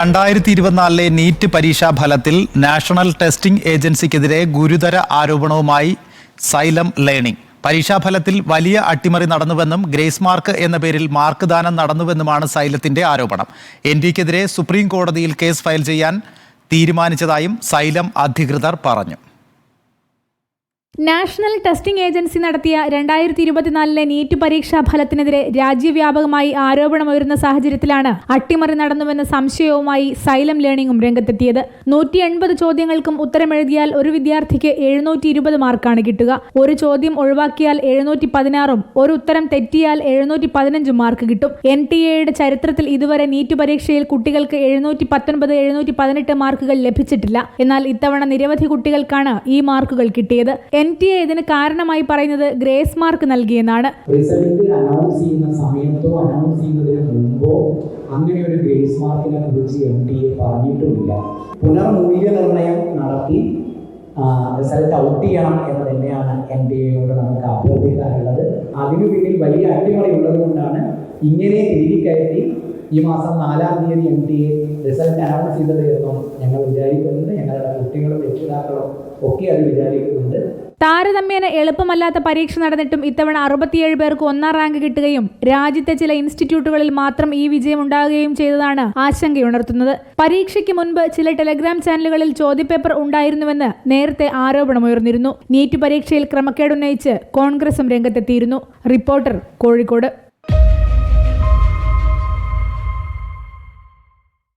2024 NEET പരീക്ഷാ ഫലത്തിൽ national testing ഏജൻസിക്കെതിരെ ഗുരുതര ആരോപണവുമായി സൈലം ലേണിംഗ്. പരീക്ഷാഫലത്തിൽ വലിയ അട്ടിമറി നടന്നുവെന്നും ഗ്രേസ് മാർക്ക് എന്ന പേരിൽ മാർക്ക് ദാനം നടന്നുവെന്നുമാണ് സൈലത്തിന്റെ ആരോപണം. NDക്കെതിരെ സുപ്രീം കോടതിയിൽ കേസ് ഫയൽ ചെയ്യാൻ തീരുമാനിച്ചതായും സൈലം അധികൃതർ പറഞ്ഞു. നാഷണൽ ടെസ്റ്റിംഗ് ഏജൻസി നടത്തിയ 2024 നീറ്റ് പരീക്ഷാ ഫലത്തിനെതിരെ രാജ്യവ്യാപകമായി ആരോപണമുയർന്ന സാഹചര്യത്തിലാണ് അട്ടിമറി നടന്നുവെന്ന സംശയവുമായി സൈലം ലേണിംഗും രംഗത്തെത്തിയത്. 180 ചോദ്യങ്ങൾക്കും ഉത്തരമെഴുതിയാൽ ഒരു വിദ്യാർത്ഥിക്ക് 720 മാർക്കാണ് കിട്ടുക. ഒരു ചോദ്യം ഒഴിവാക്കിയാൽ 716ഉം ഒരു ഉത്തരം തെറ്റിയാൽ 715 മാർക്ക് കിട്ടും. NTA ചരിത്രത്തിൽ ഇതുവരെ നീറ്റ് പരീക്ഷയിൽ കുട്ടികൾക്ക് 719, 718 മാർക്കുകൾ ലഭിച്ചിട്ടില്ല. എന്നാൽ ഇത്തവണ നിരവധി കുട്ടികൾക്കാണ് ഈ മാർക്കുകൾ കിട്ടിയത്. NTA ഇതിന് കാരണമായി പറയുന്നത് ഗ്രേസ് മാർക്ക് നൽകിയെന്നാണ്. റിസൾട്ട് അനൗൺസ് ചെയ്യുന്ന സമയത്തോ അനൗൺസ് ചെയ്യുന്നതിന് മുമ്പോ അങ്ങനെ ഒരു ഗ്രേസ് മാർക്കിനെ കുറിച്ച് NTA പറഞ്ഞിട്ടുമില്ല. പുനർമൂല്യനിർണ്ണയം നടത്തി റിസൾട്ട് ഔട്ട് ചെയ്യണം എന്ന് തന്നെയാണ് NTAയോട് നമുക്ക് അഭ്യർത്ഥിക്കാനുള്ളത്. അതിനു പിന്നിൽ വലിയ അട്ടിമറി ഉള്ളത് കൊണ്ടാണ് ഇങ്ങനെ തിരികെ കയറ്റി ഈ മാസം 4-ാം തീയതി NTA റിസൾട്ട് അനൗൺസ് ചെയ്തത് എന്നും ഞങ്ങൾ വിചാരിക്കുന്നുണ്ട്. ഞങ്ങളുടെ കുട്ടികളും രക്ഷിതാക്കളും ഒക്കെ അത് വിചാരിക്കുന്നുണ്ട്. താരതമ്യേന എളുപ്പമല്ലാത്ത പരീക്ഷ നടന്നിട്ടും ഇത്തവണ 67 പേർക്ക് 1ാം റാങ്ക് കിട്ടുകയും രാജ്യത്തെ ചില ഇൻസ്റ്റിറ്റ്യൂട്ടുകളിൽ മാത്രം ഈ വിജയം ഉണ്ടാകുകയും ചെയ്തതാണ് ആശങ്കയുണർത്തുന്നത്. പരീക്ഷയ്ക്ക് മുൻപ് ചില ടെലഗ്രാം ചാനലുകളിൽ ചോദ്യപേപ്പർ ഉണ്ടായിരുന്നുവെന്ന് നേരത്തെ ആരോപണമുയർന്നിരുന്നു. നീറ്റ് പരീക്ഷയിൽ ക്രമക്കേടുന്നയിച്ച് കോൺഗ്രസും രംഗത്തെത്തിയിരുന്നു. റിപ്പോർട്ടർ, കോഴിക്കോട്.